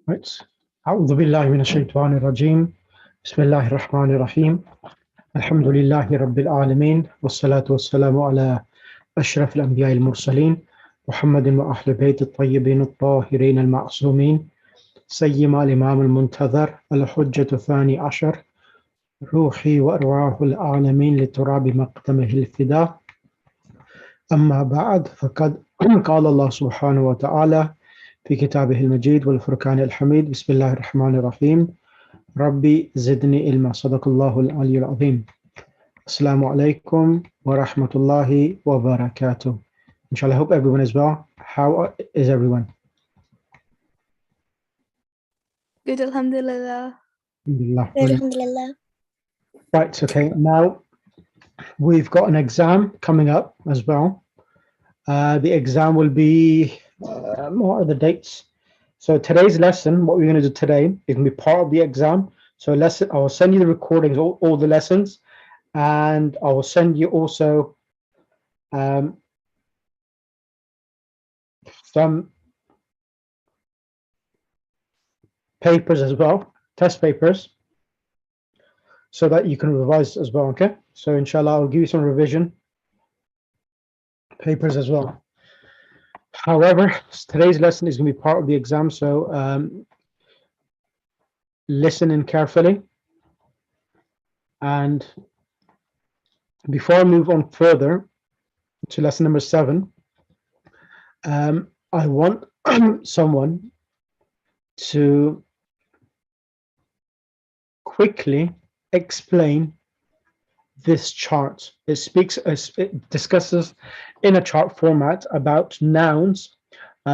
Right. أعوذ بالله من الشيطان الرجيم. بسم الله الرحمن الرحيم. الحمد لله رب العالمين والصلاة والسلام على أشرف الأنبياء المرسلين محمد وأهل بيت الطيبين الطاهرين المعصومين سيما الإمام المنتظر الحجة الثاني عشر روحي وأرواح العالمين لتراب مقدمه الفداء. أما بعد فقد قال الله سبحانه وتعالى في كتابه المجيد والفرقان الحميد. بسم الله الرحمن الرحيم. ربي زدني علما. صدق الله العلي العظيم. Assalamu alaikum wa rahmatullahi wa barakatuh. Inshallah, I hope everyone is well. How is everyone? Good, alhamdulillah. Alhamdulillah. Right, okay. Now, we've got an exam coming up as well. The exam will be, what are the dates? So today's lesson, what we're going to do today, is going to be part of the exam. So lesson, I will send you the recordings, all the lessons, and I will send you also some papers as well, test papers, so that you can revise as well, okay? So inshallah, I'll give you some revision papers as well. However, today's lesson is going to be part of the exam, so listen in carefully. And before I move on further to lesson number 7, I want someone to quickly explain this chart. It discusses in a chart format about nouns,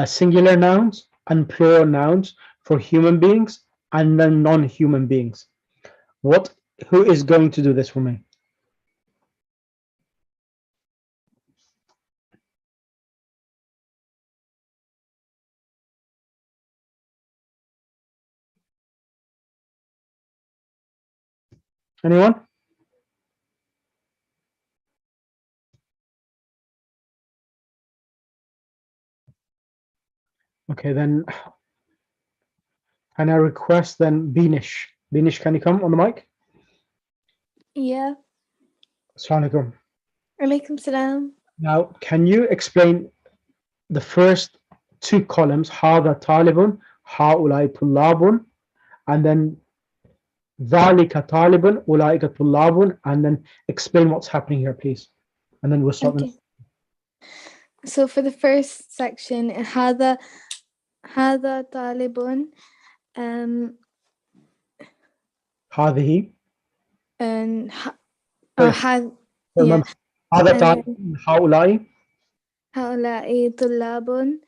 singular nouns and plural nouns for human beings and then non-human beings. Who is going to do this for me? Anyone? Okay, then can I request then Binish? Binish, can you come on the mic? Yeah. Assalamu alaikum. Alaikum salam. Now, can you explain the first 2 columns, Hada Talibun, Haulai Tullabun, and then Dhalika Talibun, Ulaika Tullabun, and then explain what's happening here, please. And then we'll start. Okay. So for the first section, Hada Talibun, Hadihi. and Hada Talibun, Haulai. Haulai Tullabun.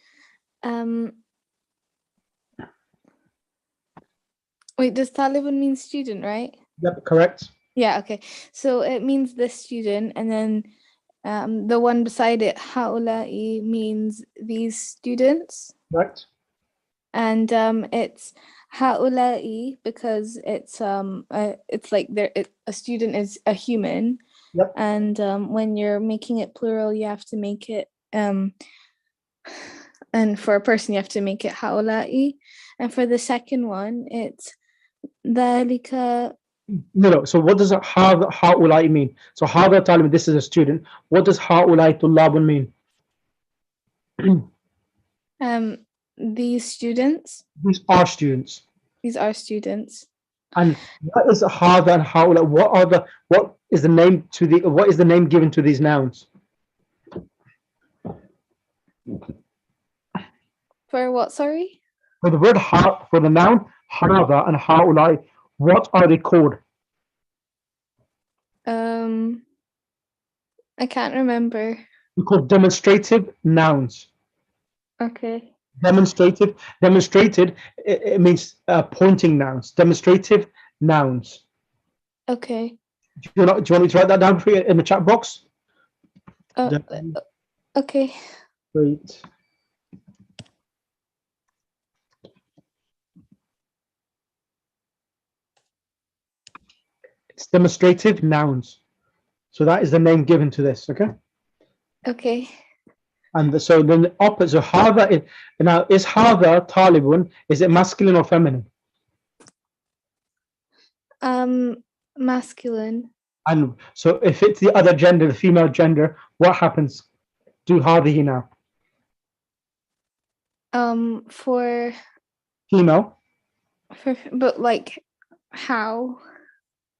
Wait, does Talibun mean student, right? Yep, correct. Yeah, okay. So it means the student, and then the one beside it, Haulai, means these students. Right. And it's Haulai because it's like a student is a human. Yep. And when you're making it plural, you have to make it and for a person you have to make it Haulai. And for the second one, it's Dhalika. No. So what does Haulai mean? So Hada Talibun, this is a student. What does Haulai Tullabun mean? These students. These are students. These are students. And what is Hada and Haula? What is the name given to these nouns? For what, sorry? For the word for the noun Hada and Haula, what are they called? I can't remember. They're called demonstrative nouns. Okay. Demonstrated, it means pointing nouns. Demonstrative nouns. Okay. Do you want me to write that down for you in the chat box? Okay. Great. It's demonstrative nouns. So that is the name given to this, okay? Okay. And so then the opposite. So hada is, now is hada talibun? Is it masculine or feminine? Masculine. And so if it's the other gender, the female gender, what happens? Do hadihi now. For Female. but like how?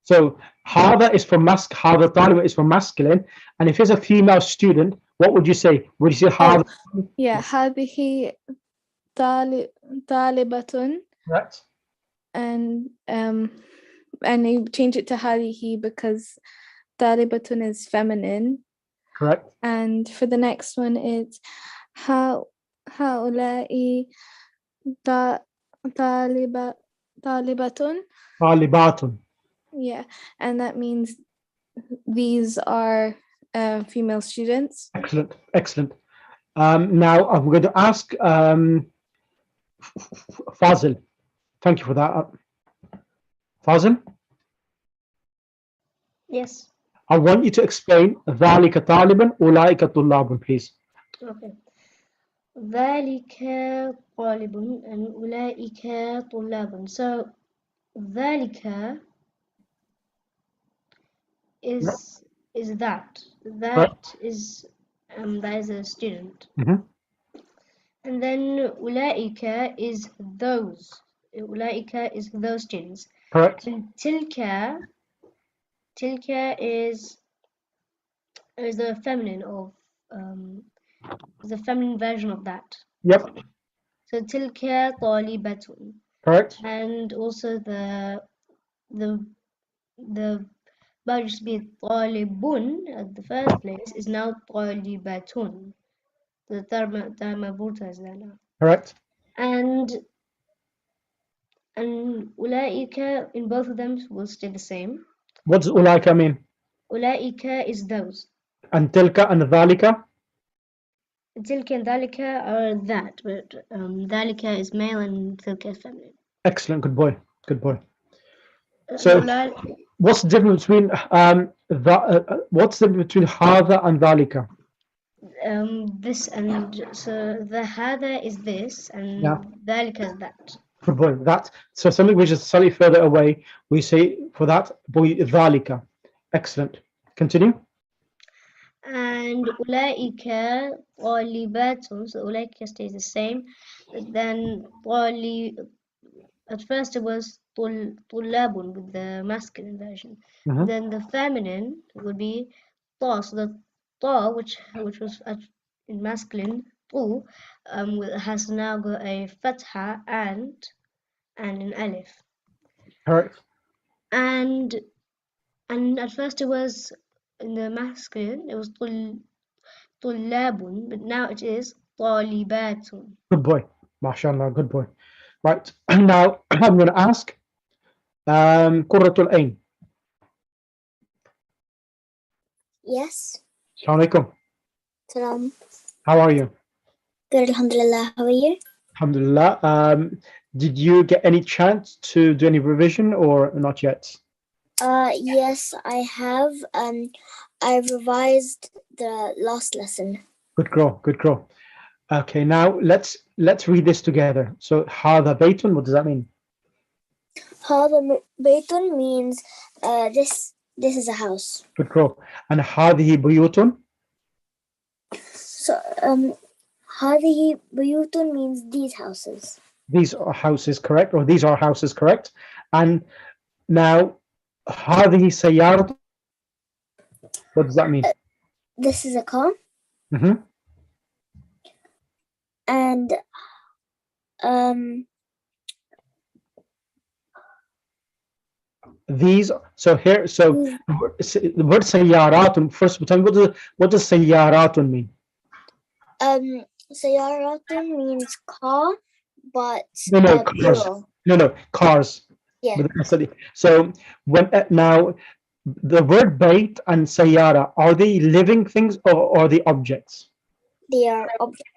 So hada is for hada talibun is for masculine, and if it's a female student, what would you say? Would you say hada? Yeah, هذه طالبة. Correct. And you change it to هذه because طالبة is feminine. Correct. And for the next one, it's هؤلاء طالبة. Talibatun. Yeah, and that means these are female students. Excellent, excellent. Now I'm going to ask Fazil. Thank you for that. Fazil? Yes. I want you to explain ذلك طالبا أولئك طلاب, please. Okay. ذلك طالب and أولئك طلاب. So ذلك is that. That is a student. And then أولئك is those. أولئك is those students. Correct. And tilka is the feminine of the feminine version of that. Yep. So tilka طالبة. Correct. And also the verb used to be طالبون at the first place is now طالبة. The term مربوطة is there now. Correct. And أولئك in both of them will stay the same. What does أولئك mean? أولئك is those. And تلك and ذلك? تلك and ذلك are that, but ذلك is male and تلك is feminine. Excellent, good boy, good boy. So, what's the difference between what's the difference between هذا and ذلك? This and so the هذا is this and ذلك is that. Good boy. That, so something which is slightly further away, we say for that boy ذلك. Excellent. Continue. And أولئك طالبات, so أولئك stays the same. Then at first it was طلاب with the masculine version. Then the feminine would be طا. So the طا, which was in masculine طو, has now got a fatha and an alif. Correct. And at first it was in the masculine, it was طلاب, but now it is طالبات. Good boy. MashaAllah, good boy. Right. Now I'm going to ask Qurratul Ain. Yes. Assalamu alaikum. Salam. How are you? Good, alhamdulillah. How are you? Alhamdulillah. Did you get any chance to do any revision or not yet? Yes, I have. I've revised the last lesson. Good girl, good girl. Okay, now let's read this together. So هذا بيت, what does that mean? هذا بيت means this is a house. Good girl. And هذه بيوت? So هذه بيوت means these houses. These are houses, correct? Or these are houses, correct? And now هذه سيارة, what does that mean? This is a car. And these, so here, so the word سيارات, first tell me what does سيارات mean? سيارات means car, but cars. No, cars. Yeah. So when now the word bait and sayara, are they living things or are they objects? They are objects.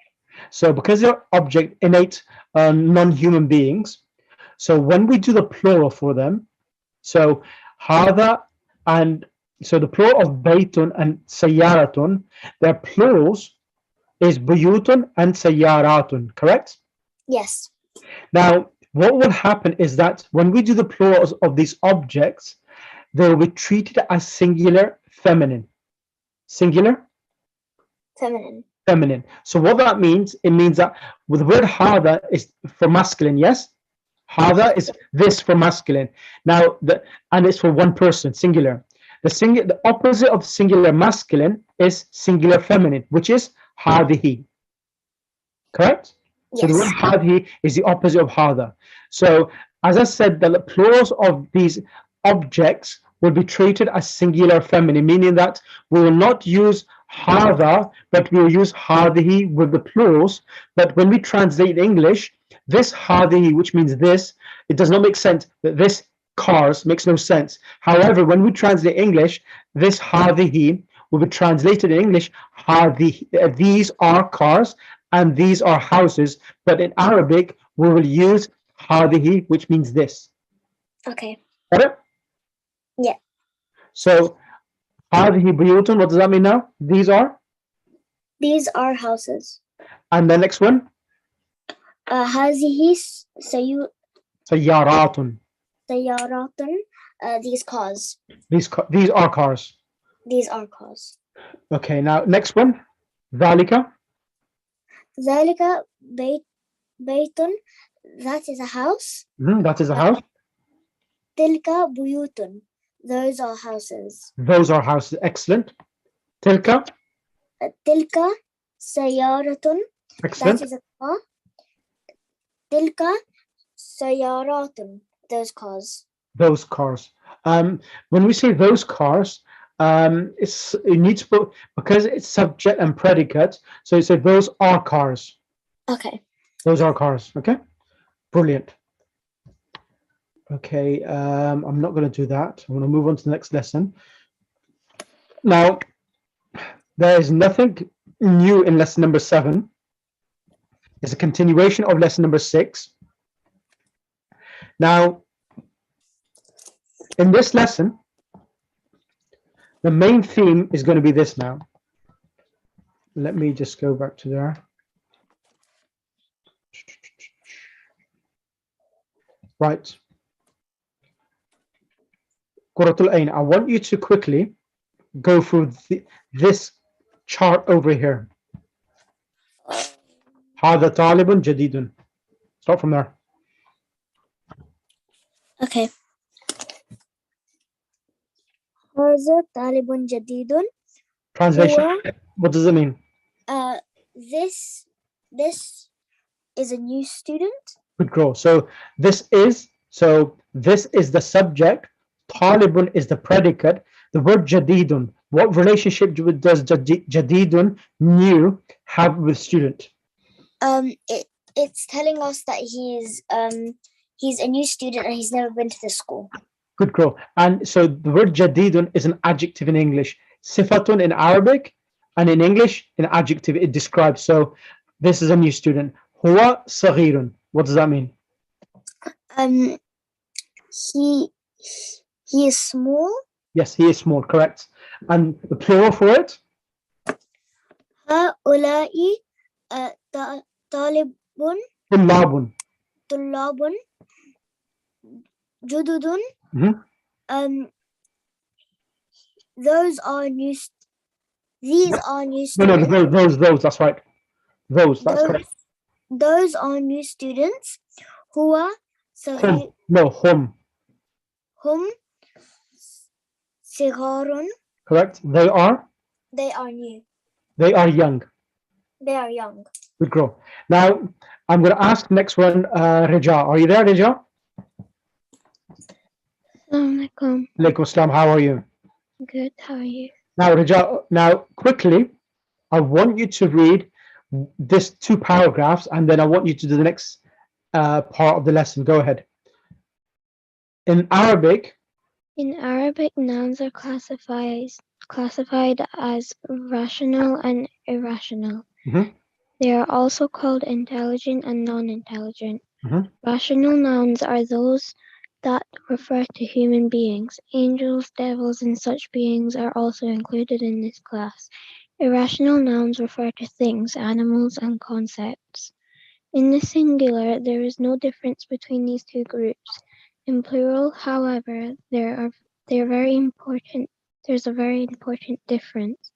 So because they're object, innate, non-human beings, so when we do the plural for them, so hada, and so the plural of baytun and sayaratun, they're plurals is buyutun and sayyaratun, correct? Yes. Now, what will happen is that when we do the plurals of these objects, they will be treated as singular feminine. Singular Feminine. feminine. So what that means, it means that with the word hada is for masculine, yes? Hada is this for masculine. Now, and it's for one person, singular. The opposite of singular masculine is singular feminine, which is hadihi. Correct? So the word Yes. hadihi is the opposite of hada. So as I said, the plurals of these objects will be treated as singular feminine, meaning that we will not use hada, but we will use hadihi with the plurals. But when we translate English, this hadihi, which means this, it does not make sense. That this cars makes no sense. However, when we translate English, this hadihi will be translated in English, hadihi, these are cars and these are houses. But in Arabic, we will use hadihi, which means this. Okay. Got it? Yeah. So hadihi buyutun, what does that mean now? These are? These are houses. And the next one? هذه Sayyaratun. سيارات. These cars. These are cars. These are cars. Okay, now next one. Dhalika. ذلك بيت. That is a house. That is a house. تلك بيوت. Those are houses. Those are houses. Excellent. Tilka. تلك سيارة. Excellent. That is a car. تلك سيارات. Those cars. Those cars. When we say those cars, it needs to, because it's subject and predicate. So you say those are cars. Okay. Those are cars. Okay. Brilliant. Okay. I'm not going to do that. I'm going to move on to the next lesson. Now, there is nothing new in lesson number 7. It's a continuation of lesson number 6. Now, in this lesson, the main theme is going to be this now. Let me just go back to there. Right. Quratul Ain, I want you to quickly go through this chart over here. هذا طالب جديد. Start from there. Okay. هذا طالب جديد. Translation. What does it mean? This is a new student. Good girl. So this is the subject. Talibun is the predicate. The word jadidun. What relationship does jadidun, new, have with student? It's telling us that he's a new student and he's never been to the school. Good girl. And so the word jadidun is an adjective in English. Sifatun in Arabic, and in English, an adjective it describes. So this is a new student. Huwa saghirun. What does that mean? He is small. Yes, he is small, correct. And the plural for it? هؤلاء طالبون. طلاب جدد. Those are new. These are new students. No, those. That's right. That's correct. Those are new students. هو صغير. Hum. هم صغار. Correct. They are new. They are young. They are young. Good girl. Now I'm going to ask next one. Reja, are you there, Reja? Assalamualaikum. Alaikum assalam. How are you? Good. How are you? Now, Reja. Now, quickly, I want you to read this 2 paragraphs, and then I want you to do the next part of the lesson. Go ahead. In Arabic, nouns are classified as rational and irrational. They are also called intelligent and non-intelligent. Rational nouns are those that refer to human beings. Angels, devils, and such beings are also included in this class. Irrational nouns refer to things, animals, and concepts. In the singular, there is no difference between these two groups. In plural, however, there's a very important difference.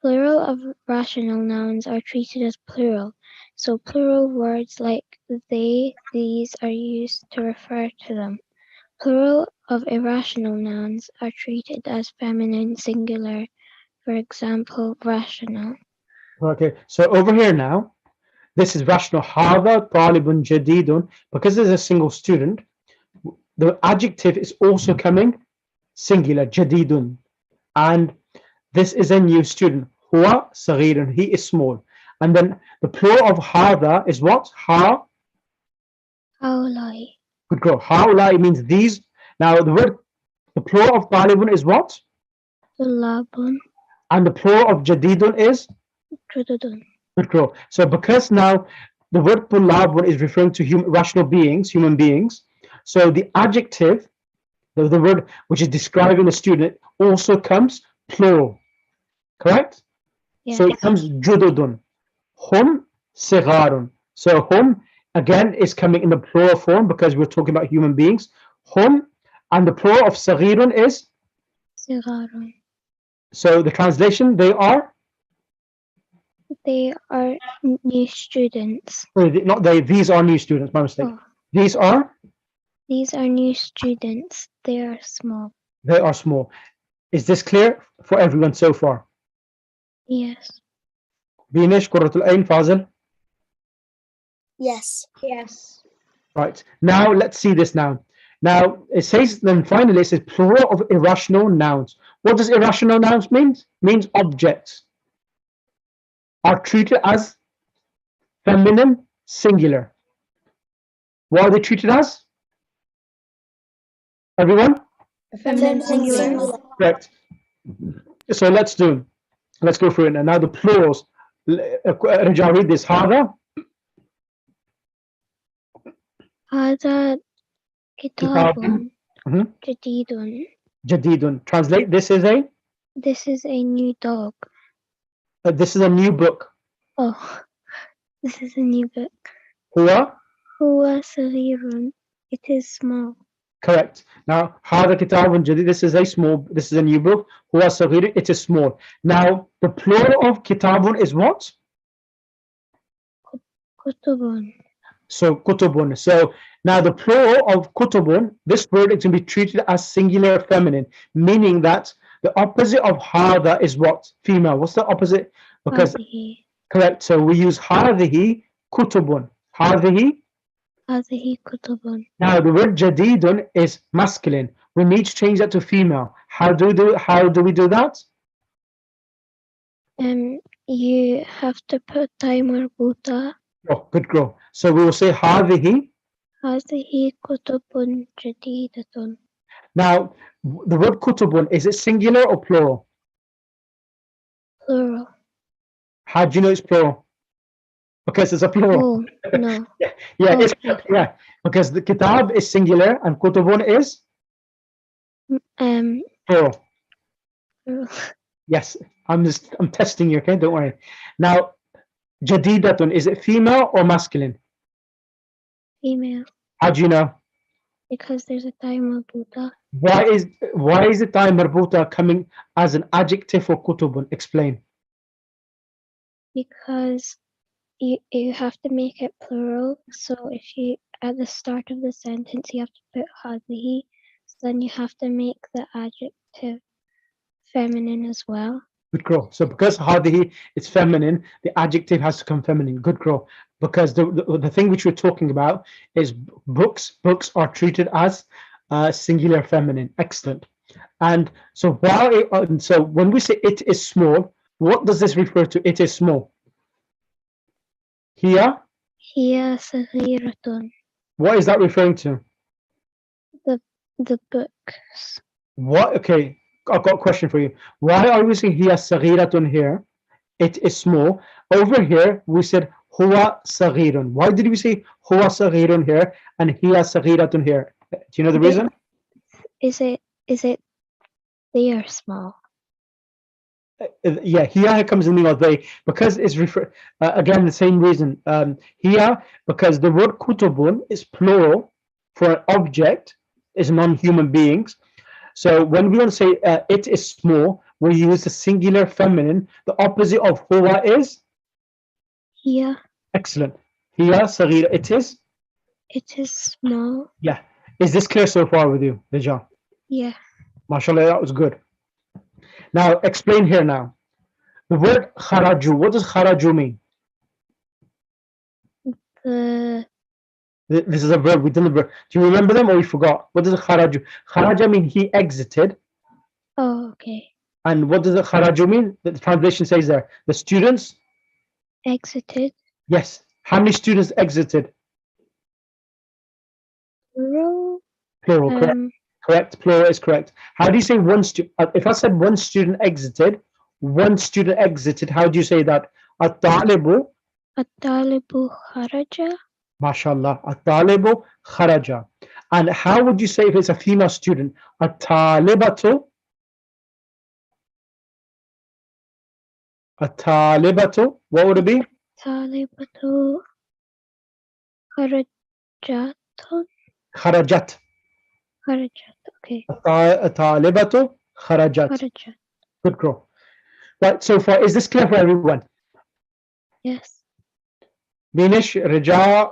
Plural of rational nouns are treated as plural, so plural words like they, these are used to refer to them. Plural of irrational nouns are treated as feminine singular, for example, rational. Okay, so over here now, this is rational. هذا طالب جديد. Because there's a single student, the adjective is also coming singular, جديد. And this is a new student. هو صغير. He is small. And then the plural of هذا is what? ها. هؤلاء. Good girl. هؤلاء means these. Now the plural of طالب is what? طلاب. And the plural of جديد is? جدد. Good girl. So because now the word طلاب is referring to rational beings, human beings, so the adjective, the word which is describing the student, also comes plural. Correct? Yes. So it comes جدد. هم صغار. So hum again is coming in the plural form because we're talking about human beings. Hum, and the plural of صغير is? صغار. So the translation, they are? They are new students. Not they, these are new students, my mistake. Oh. These are? These are new students. They are small. They are small. Is this clear for everyone so far? Yes. Binish, Qurratul Ain, Fazil? Yes. Yes. Right. Now let's see this now. Now it says, then finally it says plural of irrational nouns. What does irrational nouns mean? Means objects are treated as feminine singular. What are they treated as? Everyone? Feminine singular. singular. Correct. So let's go through it now. Now the plurals. Rajaa, read this. هذا هذا كتاب جديد. جديد. Translate. This is a new dog. This is a new book. Oh, this is a new book. هو صغير. It is small. Correct. Now هذا كتاب جديد. This is a new book. هو صغير. It is small. Now the plural of كتاب is what? كتب. So kutubun. So now the plural of kutubun, this word is going to be treated as singular feminine, meaning that the opposite of hada is what? Female. What's the opposite? Because هذه. correct. So we use hadhihi kutubun. Hadhihi. هذه كتب. Now the word jadidun is masculine. We need to change that to female. How do we do that? You have to put timer مربوطة. Oh, good girl. So we will say hadhihi. هذه كتب جديدة. Now the word kutubun, is it singular or plural? Plural. How do you know it's plural? Because it's a plural. Oh, no. Yeah, because the kitab is singular and kutubun is plural. Plural. Yes, I'm testing you, okay? Don't worry. Now, jadidatun, is it female or masculine? Female. How do you know? Because there's a time marbuta. Why is the time marbuta coming as an adjective for kutubun? Explain. Because you have to make it plural. So if you at the start of the sentence you have to put hadhihi, so then you have to make the adjective feminine as well. Good girl. So because hadhihi is feminine, the adjective has to come feminine. Good girl. Because the thing which we're talking about is books. Books are treated as singular feminine. Excellent. And so when we say it is small, what does this refer to? It is small. Here. هي صغيرة. What is that referring to? The books. What? Okay, I've got a question for you. Why are we saying hiya saghiratun here? It is small. Over here, we said huwa saghirun. Why did we say huwa saghirun here and hiya saghiratun here? Do you know the reason? Is it they are small? Yeah, here comes the meaning of they, because it's again the same reason. Here, because the word kutubun is plural for an object, is non-human beings. So when we want to say it is small, we use the singular feminine. The opposite of huwa is Here, excellent. Here, saghira, it is. it is small. Yeah. Is this clear so far with you, Rija? Yeah. MashaAllah, that was good. Now explain here now. The word kharaju. What does kharaju mean? The This is a verb. We done the verb. Do you remember them or you forgot? What does kharaju? Kharaja mean he exited. okay. And what does the kharaju mean? The translation says there. The students. Exited. Yes. How many students exited? Plural. Plural. Correct. Correct. Plural is correct. How do you say one student? If I said one student exited, how do you say that? At-talibu. At-talibu kharaja. MashaAllah. At-talibu kharaja. And how would you say if it's a female student? At-talibatu. At-talibatu. What would it be? Talibatu kharajatun. Kharajat. Kharajat. Okay. At-talibatu kharajat. Kharajat. Good girl. Right, so far, is this clear for everyone? Yes. Dinish, Rija,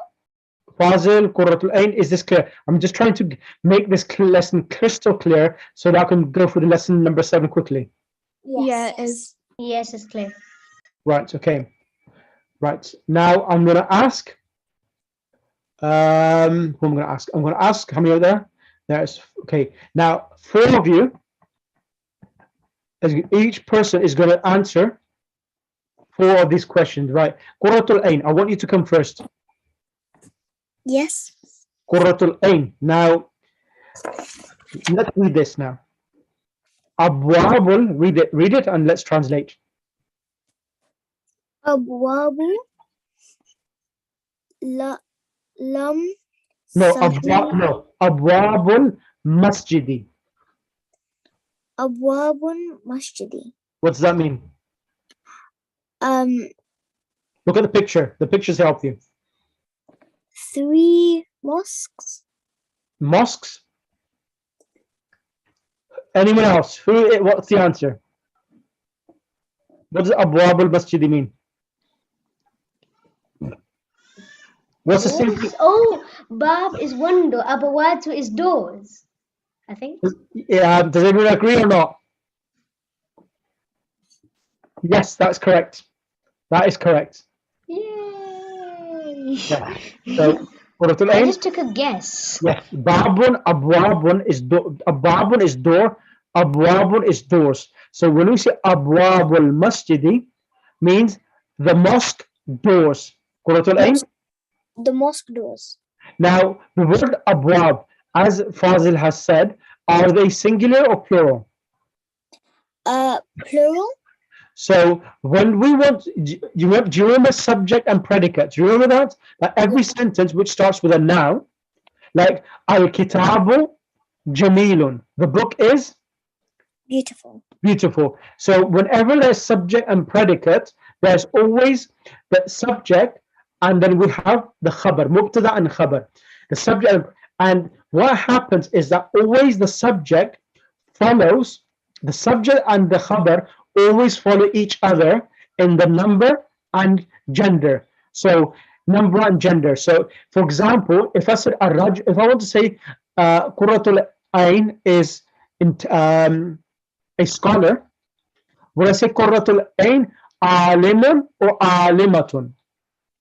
Fazil, Qurratul Ain, is this clear? I'm just trying to make this lesson crystal clear so that I can go through the lesson number 7 quickly. Yeah, it is. Yes, it's clear. Right, okay. Right, now I'm going to ask, who I'm going to ask? I'm going to ask, how many are there? There's, okay. Now, 4 of you, each person is going to answer 4 of these questions, right? Qurratul Ain, I want you to come first. Yes. Qurratul Ain. Now, let's read this now. Abwabul, read it and let's translate. Abwabu lam No, sahi Abwabul Masjidi. Abwabun masjidi. What does that mean? Look at the picture. The pictures help you. 3 mosques. Mosques? Anyone else? What's the answer? What does Abwabul Masjidi mean? What's the same? Oh, Bab is window, Abawatu is doors, I think. Yeah, does everyone agree or not? Yes, that's correct. That is correct. Yay! Yeah. So, Qurratul I Ain. just took a guess. Yes, Babun, Abwabun is Abwabun is door, Abwabun is doors. So when we say Abwabul Masjidi, means the mosque doors. Qurratul Ain. The mosque doors. Now the word Abwab, as Fazil has said, are they singular or plural? Plural. So when we want, do you remember subject and predicate? Do you remember that? That every sentence which starts with a noun, like Al-Kitabu Jamilun, the book is Beautiful. beautiful. So whenever there's subject and predicate, there's always the subject, and then we have the khabar, mubtada and khabar. The subject, and what happens is that always the subject follows, the subject and the khabar always follow each other in the number and gender. So number and gender. So for example, if I said if I want to say Qurratul Ain is a scholar, would I say Qurratul Ain alimun or alimatun?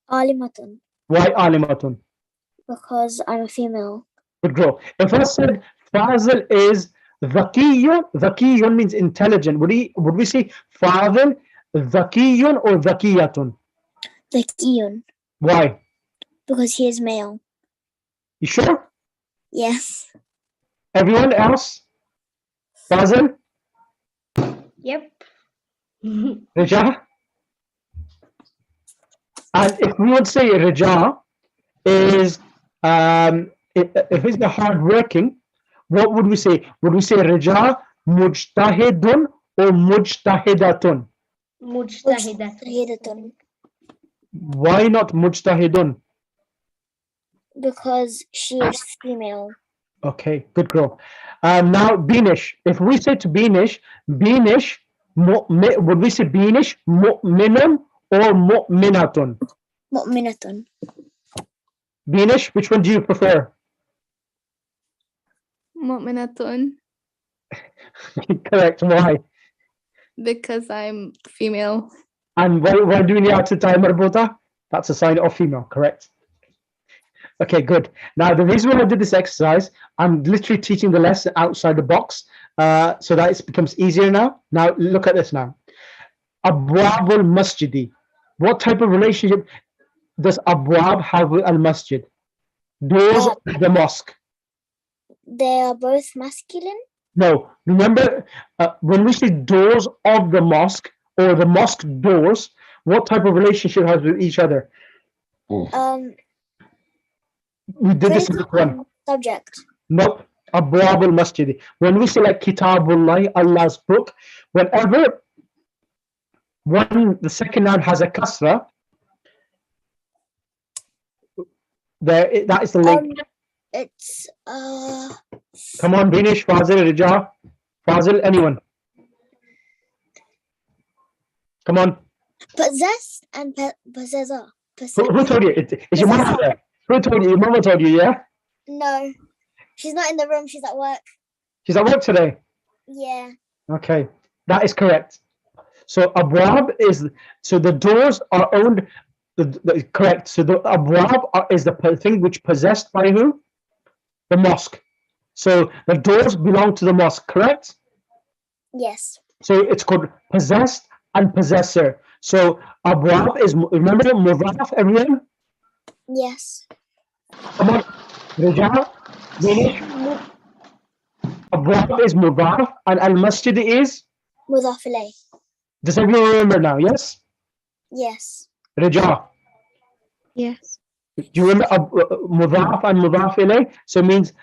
Alimatun. Why alimatun? Because I'm a female. Good girl. If I said Fazil is Dhakiyun, Dhakiyun means intelligent. Would we say Fazil Dhakiyun or Dhakiyatun? Zakiyun. Why? Because he is male. You sure? Yes. Everyone else? Fazil? Yep. Rija? And if we would say Rija is, if it's the hard working, what would we say? Would we say Rija Mujtahidun or mujtahidatun? Mujtahidatun. Mujtahidatun. Why not mujtahidun? Because she is female. Okay, good girl. Now Binish. If we say to Binish, would we say Binish mu'minun or mu'minatun? Mu'minatun. Binish, which one do you prefer? Mu'minatun, Correct. Why? because I'm female. And why do we need to time marbuta? That's a sign of female, correct? Okay, good. Now, the reason why I did this exercise, I'm literally teaching the lesson outside the box so that it becomes easier now. Now, look at this now. Abwab al-masjidi. What type of relationship does abwab have with al-masjid? Doors of the mosque. They are both masculine. No, remember when we say doors of the mosque or the mosque doors, what type of relationship has with each other? We did this in the Quran. Subject. Nope. Abwab al-masjid. When we say like Kitabullah, Allah's book, whenever the second noun has a kasra, that is the link. It's Come on, Binish, Fazil, Rija, Fazil, anyone. Come on. possessed and possessor. Who told you? It's your mama there. Who told you? Your mama told you, yeah? No, she's not in the room. She's at work. She's at work today. Yeah. Okay, that is correct. So abwab is, so the doors are owned, correct. So the abwab is the thing which possessed by who? The mosque. So the doors belong to the mosque, correct? Yes. So it's called possessed and possessor. So abwab is, remember mudaf, everyone? Yes. Come on, Rija, Danish. Abwab is mudaf and al-masjid is? Mudaf ilayh. Does everyone remember now, yes? Yes. Rija, Yes. do you remember mudaf and mudaf ilayh? So it means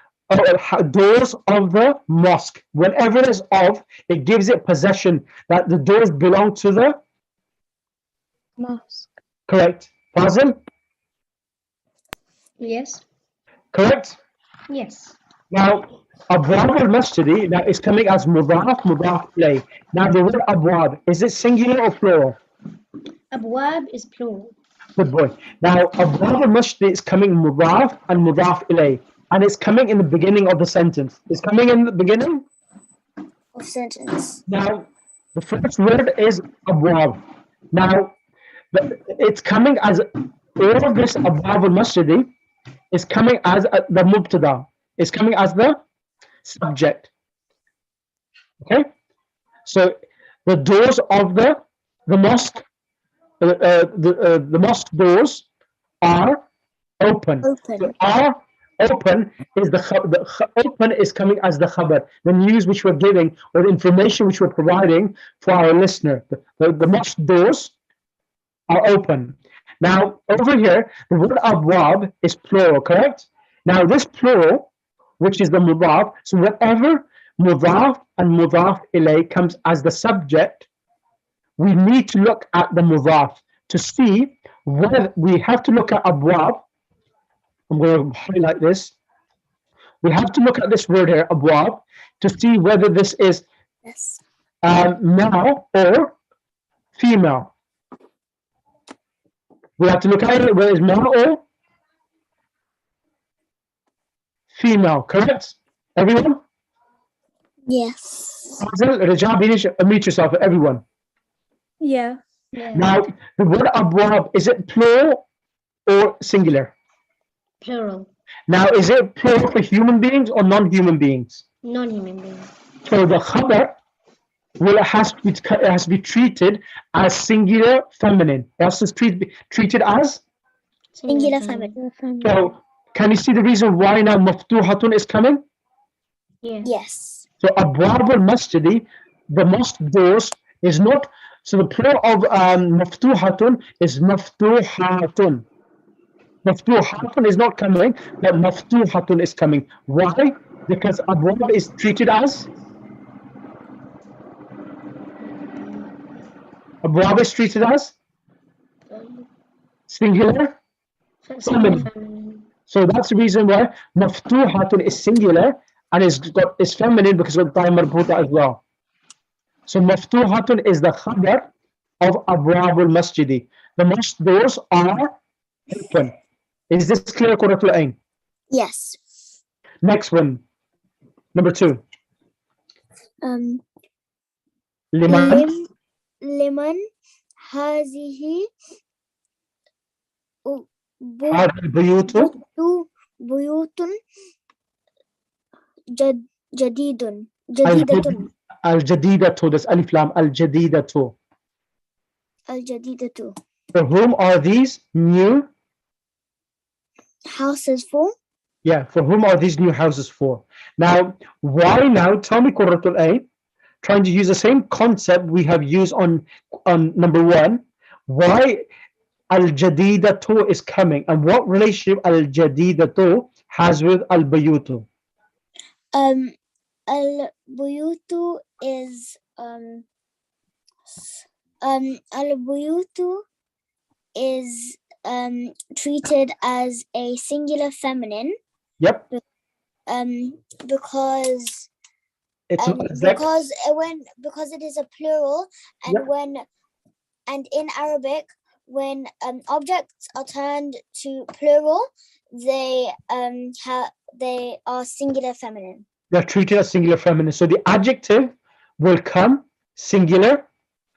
doors of the mosque. Whenever it is of, it gives it possession, that the doors belong to the Mosque. correct. Fazil? Yes. Correct? Yes. Now, abwab al-masjidi now is coming as mudaf ilayh. Now the word abwab, is it singular or plural? Abwab is plural. Good boy. Now abwab al-masjidi is coming mudaf and mudaf ilayh. And it's coming in the beginning of the sentence. It's coming in the beginning? Of sentence. Now, the first word is abwab. Now, it's coming as, all of this abwab al-masjidi is coming as the mubtada. It's coming as the subject. Okay? So, the doors of the mosque, the mosque doors are open. Open. So are open is open is coming as the khabar, the news which we're giving or the information which we're providing for our listener. The mosque doors are open. Now over here, the word abwab is plural, correct? Now this plural, which is the mudaf, so whenever mudaf and mudaf ilayh comes as the subject, we need to look at the mudaf to see whether we have to look at abwab. I'm going to highlight this. We have to look at this word here, abwab, to see whether this is Yes. male or female. We have to look at it whether it's male or female, correct? Everyone? Yes. Rajab, unmute yourself, everyone. Yeah. Yeah. Now, the word abwab, is it plural or singular? Plural. Now, is it plural for human beings or non-human beings? Non-human beings. So the khabar has to be treated as singular feminine. It has to be treated as. Singular feminine. So can you see the reason why now maftuhatun is coming? Yeah. Yes. So abwab al-masjidi, the mosque doors is not. So the plural of maftuhatun is maftuhatun. Maftuhatun is not coming, but maftuhatun is coming. Why? Because abwab is treated as Abwab is treated as singular feminine. feminine. So that's the reason why maftuhatun is singular and is feminine because of time marbuta as well. So maftuhatun is the khabar of abwab al-masjidi. The mosque doors are open. Is this clear, Qurratul Ain? Yes. Next one, number 2. Liman Liman hazihi هذا البيوت buyutun jadidun jadidatun الجديدة. That's alif lam. الجديدة. al-jadidatu. For whom are these new? Houses for? Yeah, for whom are these new houses for? Now, why now? Tell me, Qurratul Ain, trying to use the same concept we have used on number 1. Why al-jadidatu is coming, and what relationship al-jadidatu has with al-bayutu? Al-buyutu is al-buyutu is treated as a singular feminine. Yep. Because It's because it is a plural, and Yep. and in Arabic, when objects are turned to plural, they are singular feminine. They're treated as singular feminine. So the adjective will come singular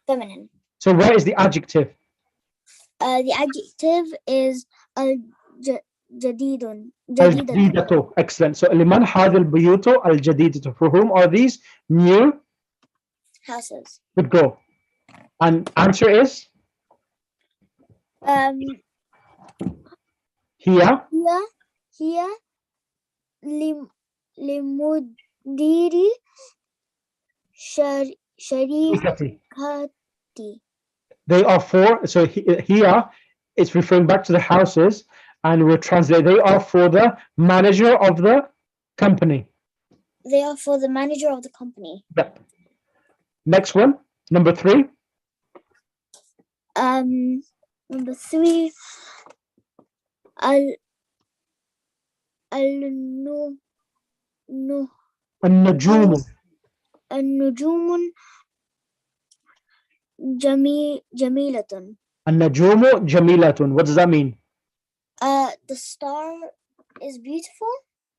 Feminine. So where is the adjective? The adjective is jadidun. Al-jadidatu. Excellent. So liman hadha al-buyutu al-jadidatu. For whom are these new Houses. Good go. And answer is here. Here limudiri sharikati. They are for, so here it's referring back to the houses, and we'll translate, they are for the manager of the company. They are for the manager of the company. Yep. Next one, number 3. Number 3, النجوم. النجوم جميلة. النجوم جميلة. What does that mean? The star is beautiful.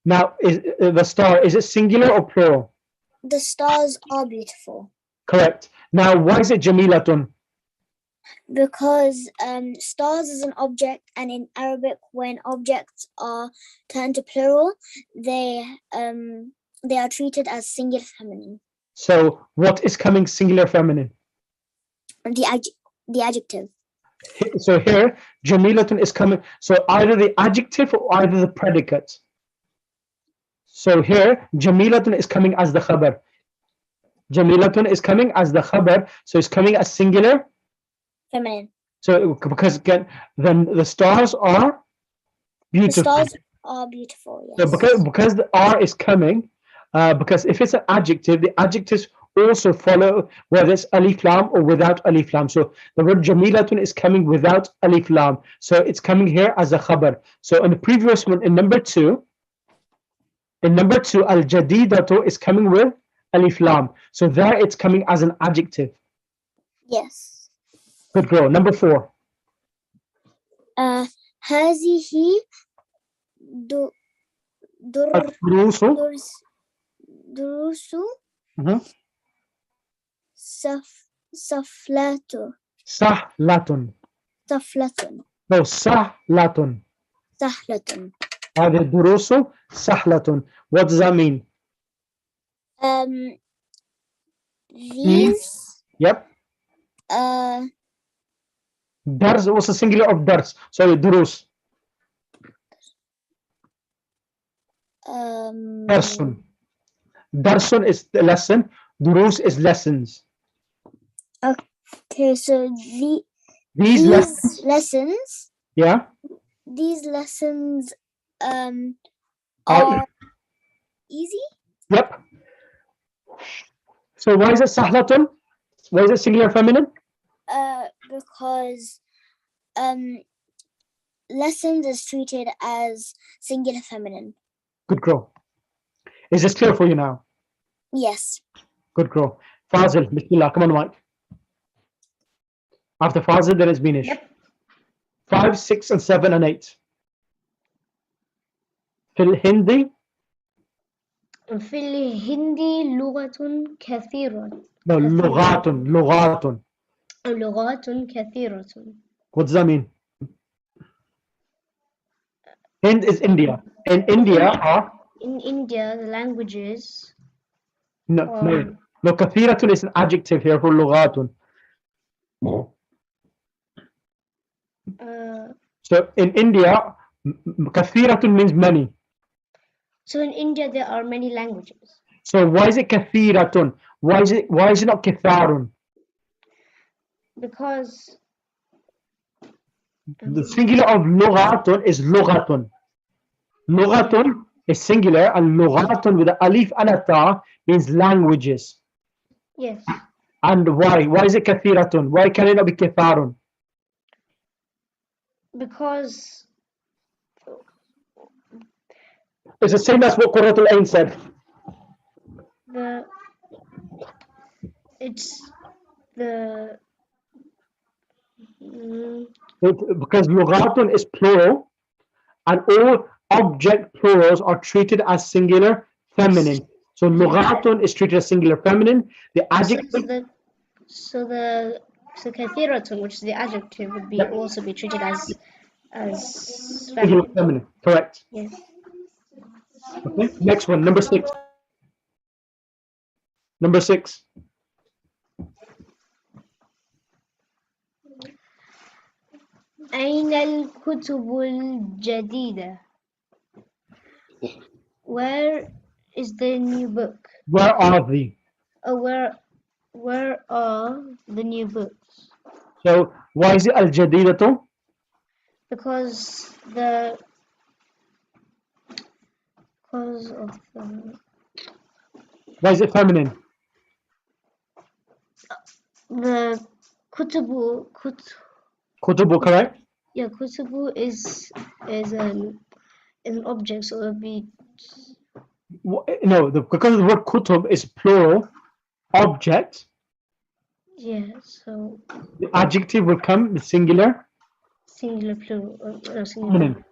Now, is the star, is it singular or plural? The stars are beautiful. Correct. Now, why is it jamilatun? Because stars is an object, and in Arabic, when objects are turned to plural, they are treated as singular feminine. So, what is coming singular feminine? The adjective. So here, jamilatun is coming. So either the adjective or either the predicate. So here, jamilatun is coming as the khabar. Jamilatun is coming as the khabar. So it's coming as singular feminine. So because again, then the stars are beautiful. The stars are beautiful. Yes. So because the R is coming, because if it's an adjective, the adjectives also follow whether it's alif lam or without alif lam. So the word jamilatun is coming without alif lam. So it's coming here as a khabar. So in the previous one, in number 2, al jadidatu is coming with alif lam. So there it's coming as an adjective. Yes. Good girl. Number 4. هذه دروس سفلة. No, sahlatun. هذه الدروس سهلة. What does that mean? These. Yep. Dars was a singular of dars. Sorry, durus. Darsun. Darsun is the lesson. Durus is lessons. Okay, so these lessons. Yeah. These lessons are easy. Yep. So why is it sahlatun? Why is it singular feminine? because lessons is treated as singular feminine. Good girl. Is this clear for you now? Yes. Good girl. Fazil, Bismillah, come on, Mike. After Fazil, there is Binish. Yep. 5, 6, and 7, and 8. في الهندي في الهندي لغة كثيرة. no لغات لغات كثيرة. what does that mean? Hind is India. In India are In India, the languages. no كثيرة is an adjective here for لغات. So in India كثيرة means many. So in India, there are many languages. So why is it كثيرة? Why is it not كثار? Because The singular of لغات is لغة. لغة is singular and لغات with the alif and a ta means languages. yes, And why? Why is it كثيرة? Why can it not be كثار? because It's the same as what Qurratul Ain said. Because لغات is plural and all object plurals are treated as singular feminine. So لغات is treated as singular feminine. The adjective. So كثيرة, which is the adjective, would be also be treated as Singular feminine. Correct. Yes. Okay. Next one, number 6. Number 6. أين الكتب الجديدة? Where is the new book? Where are the? Where are the new books? So why is it al-jadidatu? Because of the. Why is it feminine? The kutubu. Kutubu, correct? Yeah, kutubu is an object, so it would be. No, because the word kutub is plural object. Yeah, so. The adjective will come with singular. Singular plural. Singular. Feminine.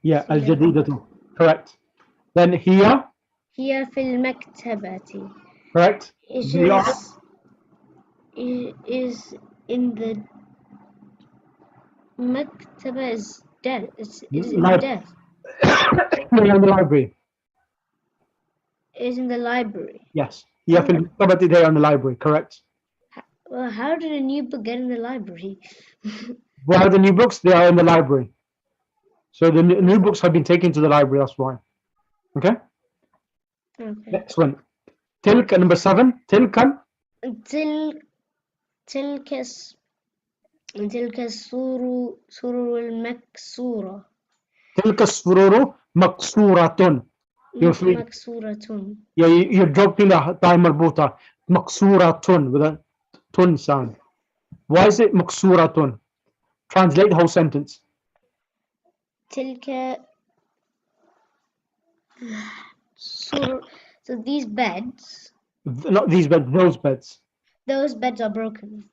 Yeah, al-jadidatu. Correct. Then here. Here في المكتبة. Correct. It is in the maktaba is dead. It is in the desk. No, in the library. It is in the library. Yes. Yeah, في المكتبة there in the library. Correct. Well, how did a new book get in the library? Where are the new books? They are in the library. So the new books have been taken to the library. That's why. Okay. Okay. Next one. Tilka, number 7. Tilka. تلك السرور المكسورة. تلك السرور مكسورة. مكسورة. Yeah, you're dropping the ta marbuta. Maksuratun with a tun sound. Why is it maksuratun? Translate the whole sentence. تلك. So these beds. Not these beds, those beds. Those beds are broken.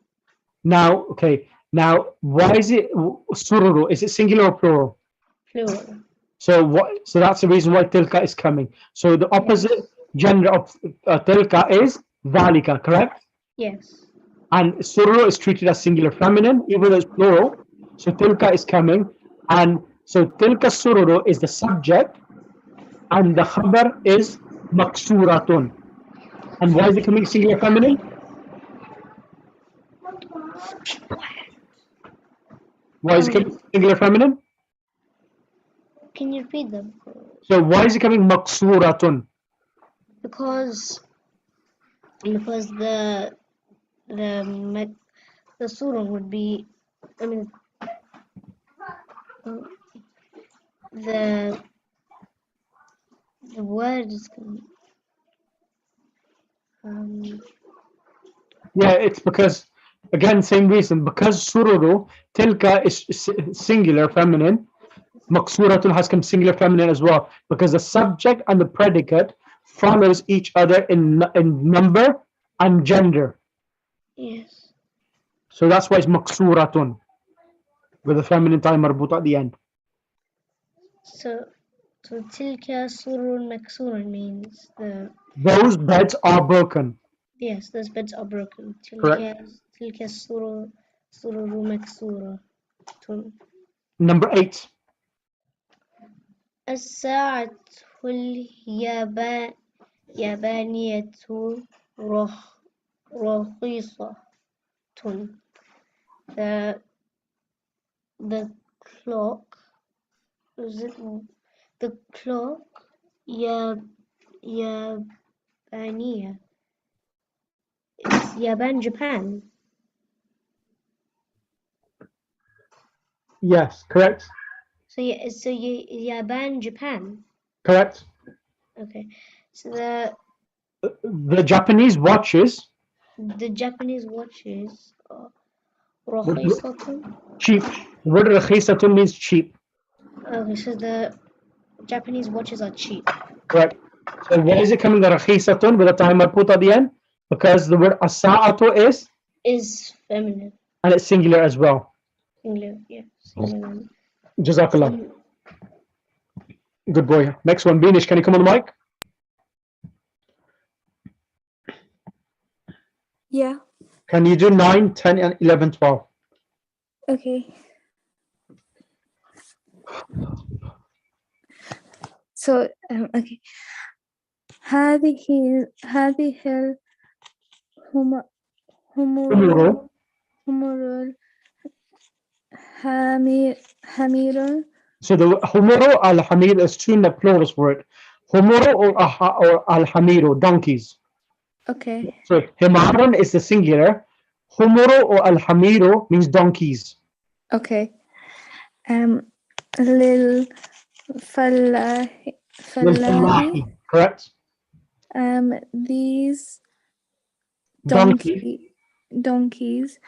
Now, okay. Now, why is it sururu? Is it singular or plural? Plural. So what? So that's the reason why tilka is coming. So the opposite gender of tilka is dhalika, correct? Yes. And sururu is treated as singular feminine, even though it's plural. So tilka is coming, and so tilka sururu is the subject, and the khabar is maksuratun. And why is it coming singular feminine? Why is it coming singular feminine? Can you repeat them? So why is it coming maksuratun? Because the surah would be, I mean, the word is yeah, it's because Again, same reason, because sururu, tilka is singular, feminine. Maksuratun has come singular, feminine as well, because the subject and the predicate follows each other in number and gender. Yes. So that's why it's maksuratun, with the feminine time marbut at the end. So tilka surun maksurun means Those beds are broken. yes, those beds are broken. Correct. Tilka sururu maksuratun. Number 8. الساعة اليابانية رخيصة. The clock is it the clock يابانية. It's Japan, Japan. Yes, correct. So Japan, Japan. Correct. Okay. So The Japanese watches, the Japanese watches are رخيصة. cheap. The word rakhisatun means cheap. Okay, so the Japanese watches are cheap. Correct. So why is it coming the rakhisatun with a time put at the end? Because the word asa'atu Is feminine. and it's singular as well. Singular, yeah. Singular. Jazakallah. Good boy. Next one, Beanish, can you come on the mic? Yeah. Can you do 9, 10, and 11, 12? Okay. So okay. هذه الحمر الحمير. So the humuru al-hamir is two in the plural for it. Humuru or al-hamiru, donkeys. Okay. So himarun is the singular. Humuru or al-hamiru means donkeys. Okay. للفلاح. Correct. These donkeys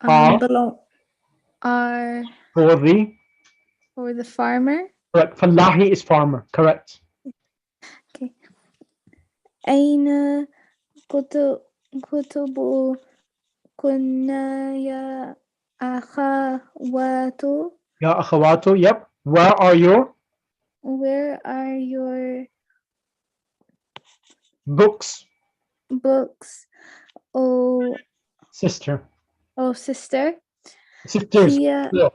belong are for the farmer. Correct. Fallahi is farmer. Correct. Okay. أين كتب كنا يا أخوات. Ya akhawatu. Yep. Where are your books? Oh Sister. Oh sister. Sisters. Yeah. Yeah.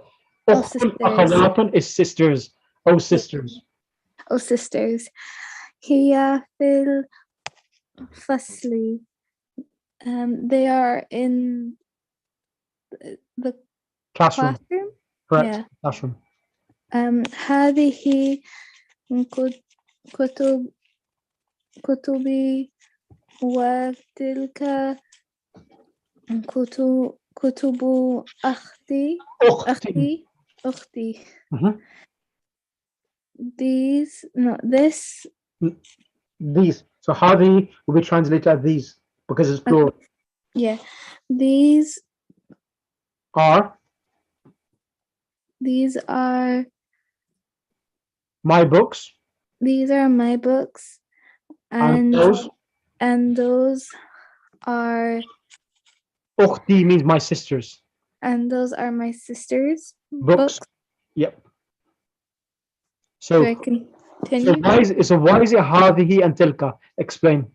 Oh sisters. Akhawatun is sisters. Oh sisters. Oh sisters. هي في الفصل. They are in the Classroom. Correct. Yeah. Classroom. هذه كتبي وتلك كتب أختي. Mhm. This. These. So hadi will be translated as these because it's plural. Yeah. These Are my books. These are my books. And those are Ukhti means my sisters. And those are my sisters' Books. Yep. So So I continue. so why is it hadihi and tilka? Explain.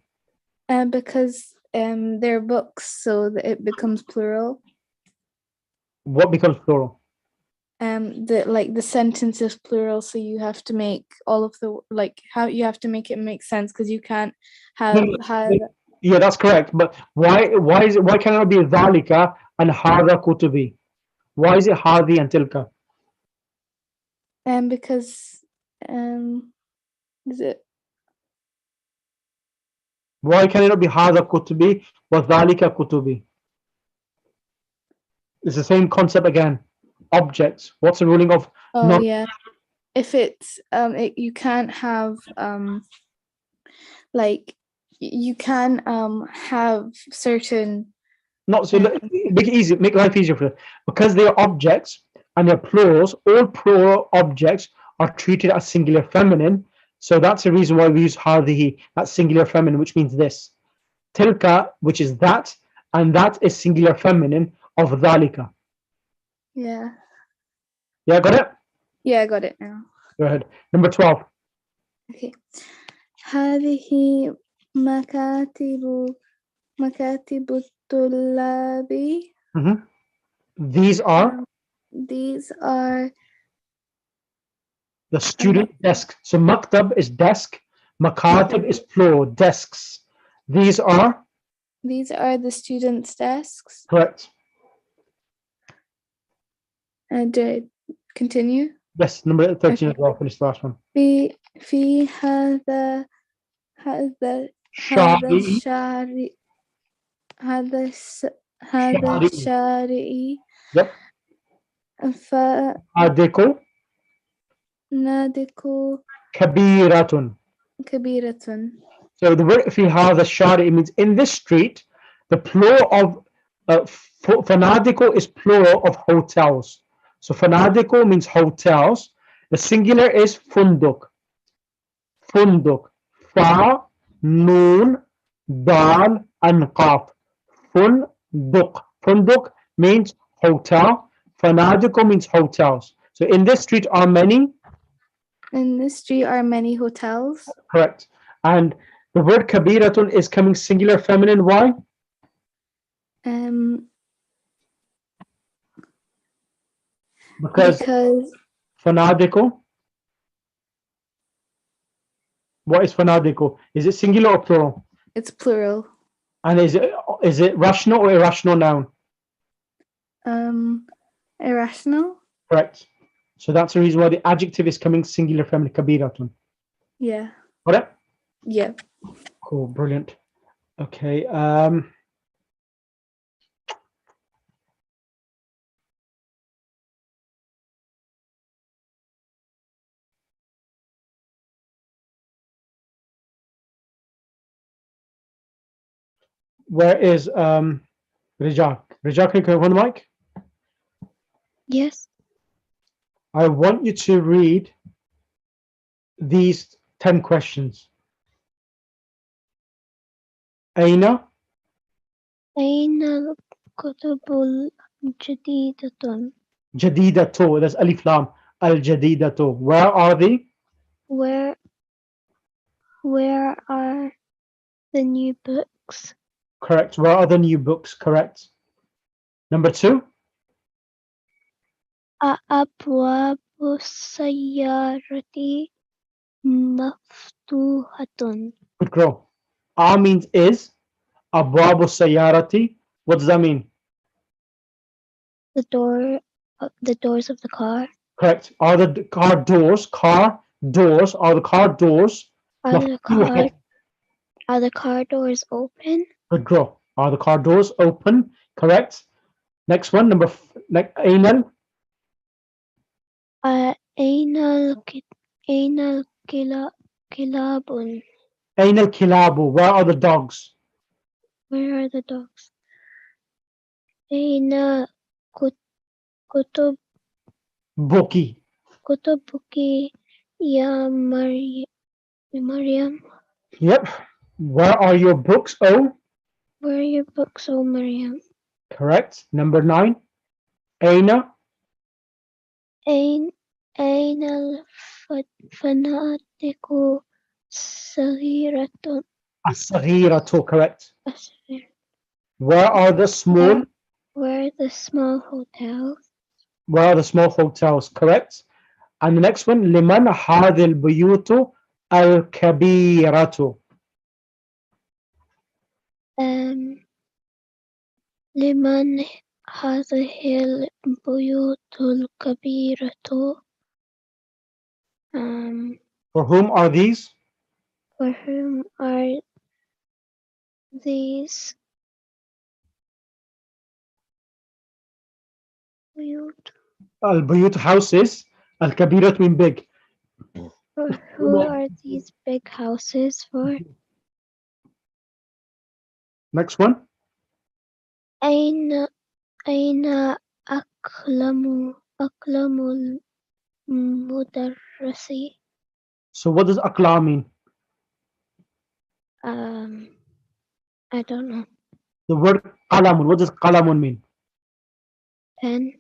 Because they're books, so it becomes plural. What becomes plural? The sentence is plural, so you have to make all of the how you have to make it make sense, because you can't have Yeah, that's correct. But why cannot it be dhalika and hada kutubi? Why is it hadi and tilka? Because is it? Why can it not be hada kutubi but dhalika kutubi? It's the same concept again. Objects. What's the ruling of? Oh yeah. If it's you can't have you can have certain Not so. Make it easy. Make life easier for you. Because they are objects and they're plurals. All plural objects are treated as singular feminine. So that's the reason why we use hadihi. That's singular feminine, which means this. Tilka, which is that, and that is singular feminine of dhalika. Yeah. Yeah, got it? Yeah, I got it now. Go ahead. Number 12. Okay. هذه مكاتب الطلاب. These are These are the student desk. So maktab is desk. Makatib is plural, desks. These are the students' desks. correct. Continue. Yes, number 13 as well. Finish the last one. في هذا Shari. هذا Shari. الشارع Yep. Adeko. فنادق Kabiratun. كبيرة. So the word fi hadha shari means in this street. The plural of fanadiko is plural of hotels. So fanadiko means hotels. The singular is funduk. Funduk. Fa, noon, dal, and qaf. Funduk. Funduk means hotel. Fanadiko means hotels. So in this street are many. In this street are many hotels. Correct. And the word kabiratun is coming singular feminine. Why? Because fanadiko. What is fanadiko? Is it singular or plural? It's plural. And is it rational or irrational noun? Irrational. Correct. So that's the reason why the adjective is coming singular feminine, kabiratun. Yeah. Got it? Yeah. Cool, brilliant. Okay. Where is Rijak? Rijak, can you come on the mic? Yes. I want you to read these 10 questions. Aina. أين الكتب الجديدة? Jadidato. That's alif lam. Al jadidato. Where are they? Where are the new books? Correct. Where are the new books? Correct. Number 2. أبواب السيارة مفتوحة. Good girl. A means is. Abwabu sayarati. What does that mean? The doors of the car. Correct. Are the car doors? Are the car doors? Are the car doors open? Good girl. Are the car doors open? Correct. Next one. Number Ainal. أين الكلاب? Ainal kilabu. Where are the dogs? Where are the dogs? أين كتب Boki. كتبك يا مريم? Yep. Where are your books? Oh. Where are your books, oh Maryam? Correct. Number 9. Aina. أين الفنادق الصغيرة؟ As-saghiratu. Correct. Where are the small? Where are the small hotels? Where are the small hotels? Correct. And the next one. Liman hadhil buyutu al-kabiratu. لمن هذه البيوت الكبيرة? For whom are these? For whom are these buyut? Al-buyut houses. Al-kabirat mean big. For who are these big houses for? Next one. أين أقلم المدرس؟ So what does aqla mean? I don't know. The word qalamun. What does qalamun mean? Pen.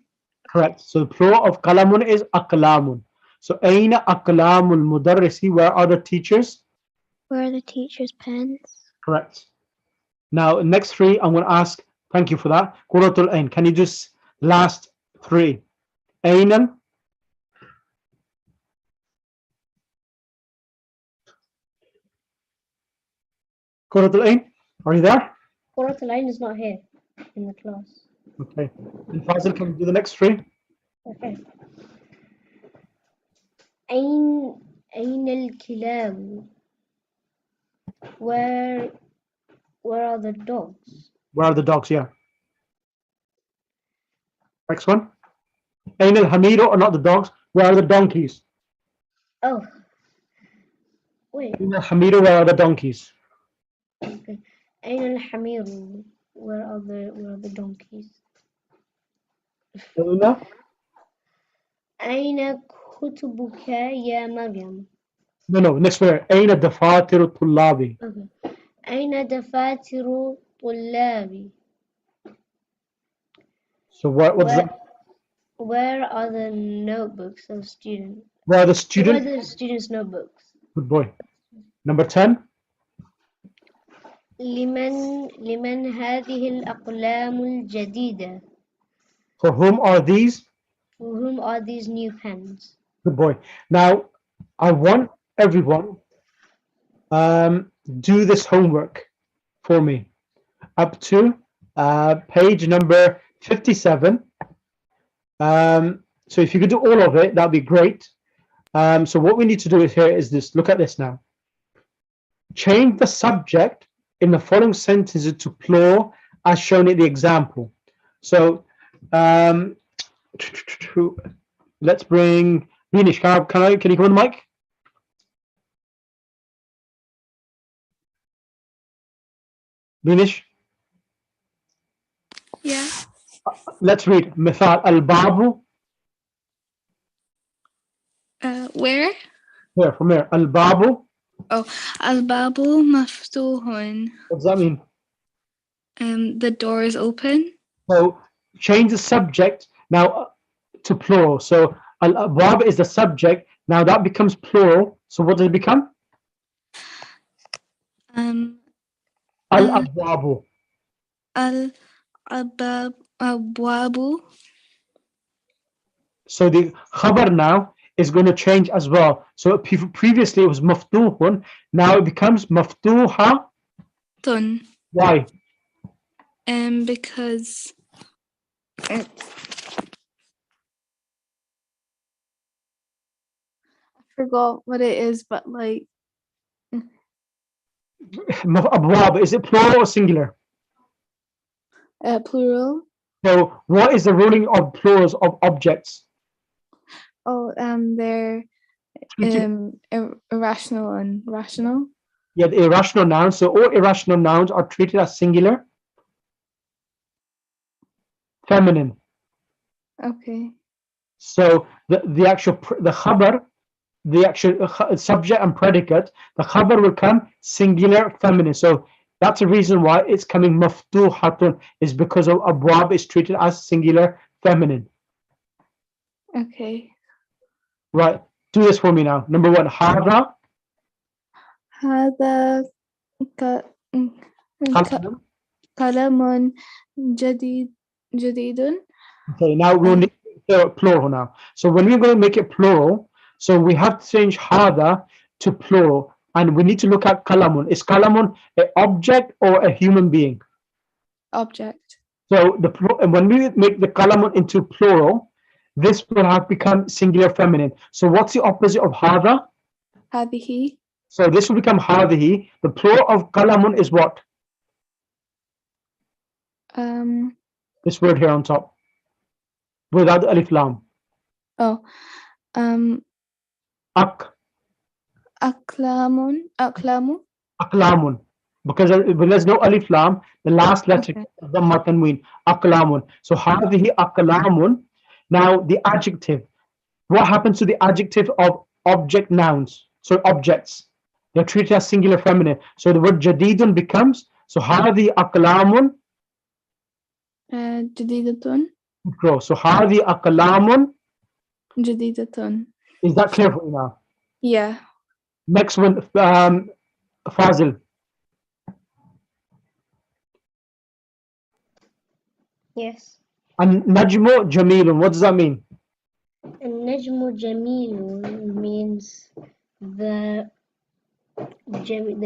Correct. So the plural of qalamun is aqlamun. So aina aqlamul mudarrisi. Where are the teachers? Where are the teachers' pens? Correct. Now next three I'm going to ask. Thank you for that. Quratul ain. Can you just last three? Ainan. Quratul ain. Are you there? Qurratul Ain is not here in the class. Okay. And Fazil, can you do the next three? Okay. أين الكلاب? Where are the dogs? Where are the dogs? Yeah. Next one. Ain al hamiru, or not the dogs. Where are the donkeys? Oh, wait. Ain al hamiru, where are the donkeys? Okay. أين الحمير? Where are the donkeys? Aina. أين كتبك يا مريم? No. Next word. Aina dafatiru tullabi. Okay. أين دفاتر طلابي? So what does that? Where are the notebooks of students? Where are the Where are students? the students' notebooks? Good boy. Number 10. لمن هذه الأقلام الجديدة? For whom are these? For whom are these new pens? Good boy. Now, I want everyone do this homework for me up to page number 57. So if you could do all of it, that'd be great. So what we need to do here is this. Look at this now. Change the subject in the following sentences to plural as shown in the example. So let's bring Vinish. Can you come on the mic? Vinish. Yeah. Let's read. Mithal al-babu. Where? Here, from here. Al-babu. Al-babu maftuhun. What does that mean? The door is open. So change the subject now to plural. So al-abwab is the subject. Now that becomes plural. So what does it become? Al-abwabu. Al-abwabu. So the khabar now is going to change as well. So previously it was maftuhun. Now it becomes maftuha. Why? Because I forgot what it is, but like Abwab, is it plural or singular? plural. So what is the ruling of plurals of objects? They're irrational and rational. Yeah, the irrational nouns. So all irrational nouns are treated as singular, feminine. Okay. So the actual the khabar, the actual subject and predicate, the khabar will come singular, feminine. So that's the reason why it's coming maftuhatun, is because of abwab is treated as singular, feminine. Okay. Right. Do this for me now. Number one, hada. هذا كلام جديد. Okay, now we'll need plural now. So when we're going to make it plural, so we have to change hada to plural, and we need to look at kalamun. Is kalamun an object or a human being? Object. So when we make the kalamun into plural, this will have become singular feminine. So what's the opposite of hada? هذه. So this will become hadihi. The plural of kalamun is what? This word here on top, without the alif lam. أقلام. Aklamun. because when there's no alif lam, the last letter Okay. is dhamma tanween, aqlamun. So hadhihi aqlamun. Now the adjective. What happens to the adjective of object nouns? So objects. They're treated as singular feminine. So the word jadidun becomes, so hadhihi aqlamun. جديدة. Grow. So hadhihi aqlamun. جديدة. Is that clear for you now? Yeah. Next one, Fazil. Yes. And Najmu Jamilun, what does that mean? النجم جميل means the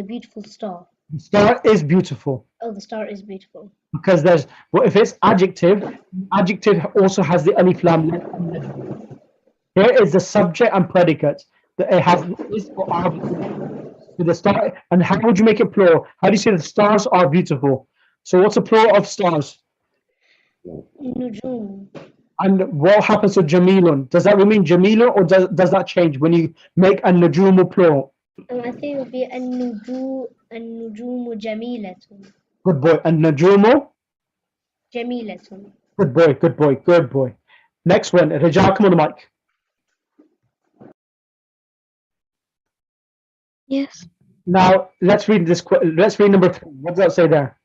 beautiful star. The star is beautiful Oh, the star is beautiful. because there's, well, if it's adjective, adjective also has the alif lam. Here is the subject and predicate. It has is or are. So the star, and how would you make it plural? How do you say the stars are beautiful? So what's the plural of stars? نجوم. And what happens to Jamilun? Does that remain Jamilun or does that change when you make a Najumu plural? I think it would be النجوم جميلة. Good boy. And Najumu? جميلة. Good boy, good boy, good boy. Next one, Rajal, come on the mic. Yes. Now let's read this. Let's read number 3. What does that say there?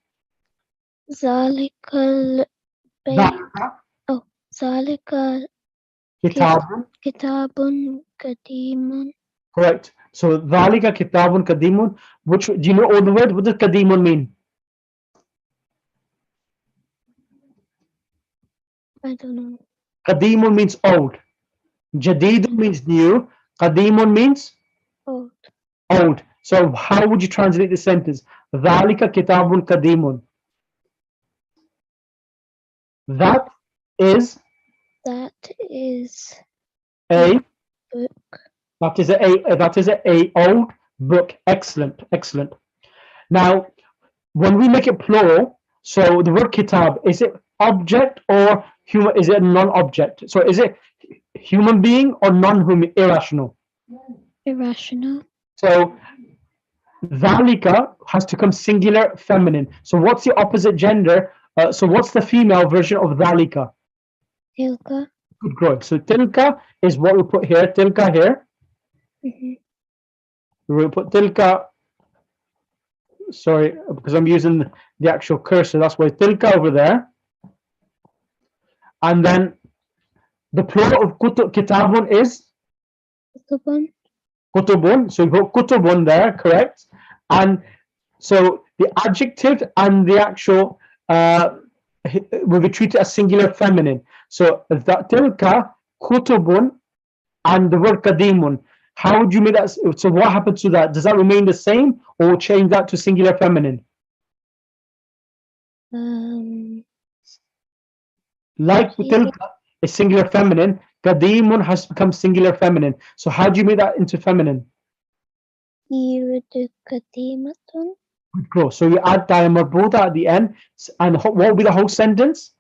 ذلك البيت. ذلك Kitabun. كتاب قديم. Correct. So Dhalika Kitabun Kadimun. Which do you know all the word? What does Kadimun mean? I don't know. Kadimun means old. Jadidun means new. Kadimun means Old. old. So how would you translate the sentence? Dhalika Kitabun Kadimun. That is a book. that is a old book. Excellent, excellent. Now, when we make it plural, so the word kitab, is it object or human? Is it non-object? So is it human being or non-human? Irrational. Irrational. So dhalika has to come singular feminine. So what's the opposite gender? So what's the female version of dhalika? Tilka. Good growth. So tilka is what we put here. Tilka here. We'll put tilka. Sorry, because I'm using the actual cursor. That's why tilka over there. And then the plural of kitabun is Kutubun. kutubun. So you put kutubun there, correct? And so the adjective and the actual will be treated as singular feminine. So that tilka, kutubun, and the word kadimun. How would you make that? So what happens to that? Does that remain the same or change that to singular feminine? Like tilka is singular feminine, kadimun has become singular feminine. So how do you make that into feminine? Kadimatun. Good growth. So you add marbuta at the end, and what will be the whole sentence?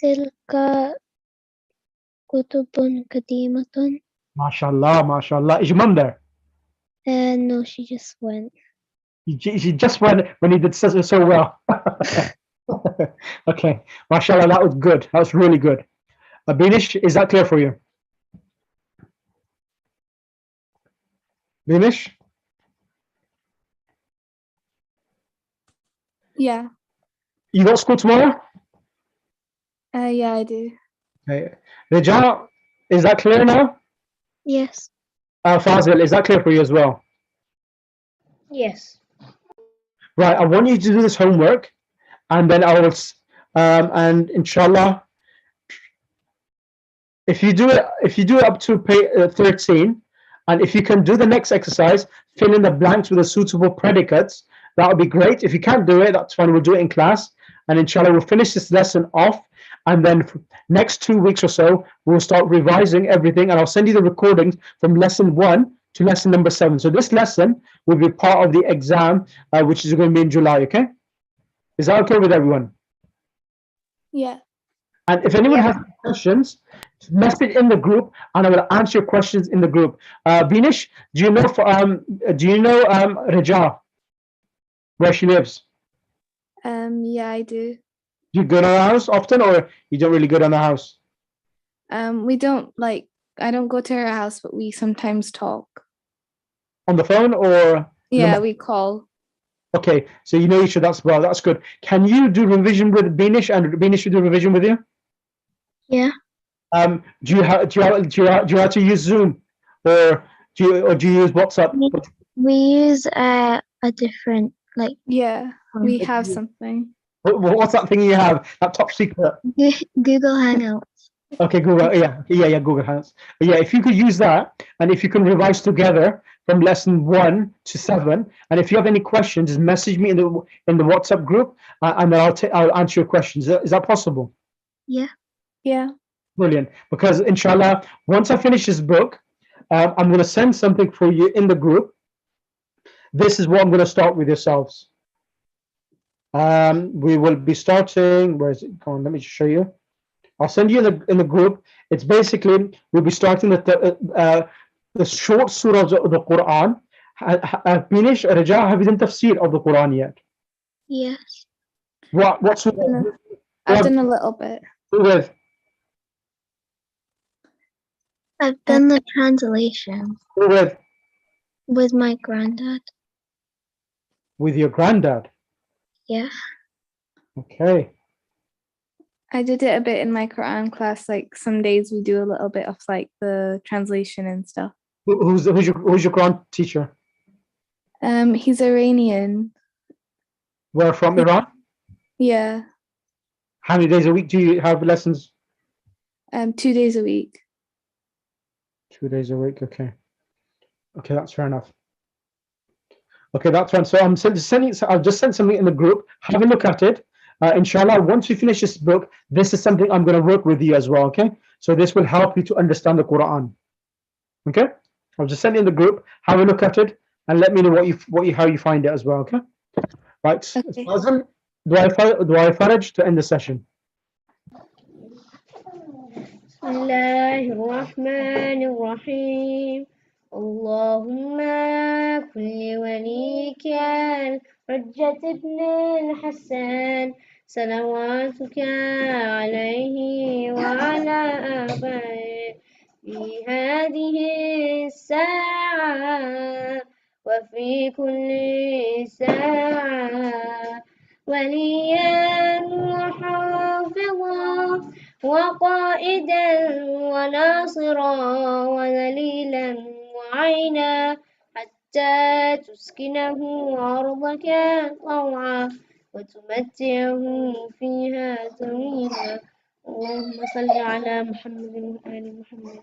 Tilka kutubun kadimatun. MashaAllah, MashaAllah. Is your mum there? No, she just went. She just went when he did so well. Okay, MashaAllah, that was good. That was really good. Binish, is that clear for you? Binish? Yeah. You got school tomorrow? Yeah, I do. Okay. Rija, is that clear now? Yes. Fazil, is that clear for you as well? Yes. Right, I want you to do this homework, and then I will, and inshallah, if you do it up to page 13, and if you can do the next exercise, fill in the blanks with the suitable predicates, that would be great. If you can't do it, that's fine. We'll do it in class, and inshallah, we'll finish this lesson off, and then next 2 weeks or so, we'll start revising everything, and I'll send you the recordings from lesson 1 to lesson number 7. So this lesson will be part of the exam, which is going to be in July. Okay? Is that okay with everyone? Yeah. And if anyone has any questions, message in the group, and I will answer your questions in the group. Binish, do you know Raja? where she lives? Yeah, I do. Do you go to the house often, or you don't really go to the house? We don't like. I don't go to her house, but we sometimes talk. On the phone or? Yeah, we call. Okay, so you know each other. That's good. Can you do revision with Binish, and Binish will do revision with you? Yeah. Do you have to use Zoom, or do you use WhatsApp? We use a different, like, Yeah, we have something. What's that thing you have? That top secret? Google Hangouts. Okay, Google. Yeah, Google Hangouts. Yeah, if you could use that, and if you can revise together from lesson 1 to 7, and if you have any questions, just message me in the WhatsApp group, and I'll answer your questions. Is that possible? Yeah. Yeah. Brilliant. Because inshallah, once I finish this book, I'm going to send something for you in the group. This is what I'm going to start with yourselves. We will be starting. Where is it going? Let me show you. I'll send you in the group. It's basically we'll be starting the short surahs of the Quran. Binish, Raja, have you done tafsir of the Quran yet? Yes. What surah? I've done a little bit. With? I've done the translation. With? With my granddad. With your granddad? Yeah. Okay. I did it a bit in my Quran class. Like some days we do a little bit of like the translation and stuff. Who's your Quran teacher? He's Iranian. Where from? Iran? Yeah. How many days a week do you have lessons? 2 days a week. 2 days a week. Okay. Okay, that's fair enough. Okay, that's fine. So I'm sending. So I've just sent something in the group. Have a look at it. Inshallah, once we finish this book, this is something I'm going to work with you as well. Okay, so this will help you to understand the Quran. Okay, I'll just send it in the group. Have a look at it and let me know how you find it as well. Okay, right. Okay. Fazal, do I faraj to end the session? بسم الله الرحمن الرحيم اللهم كل وليك الحجة ابن الحسن صلواتك عليه وعلى آبائه في هذه الساعة وفي كل ساعة وليا وحافظا وقائدا وناصرا ودليلا وعينا حتى تسكنه أرضك طوعا وتمتعه فيها طويلا اللهم صل على محمد وآل محمد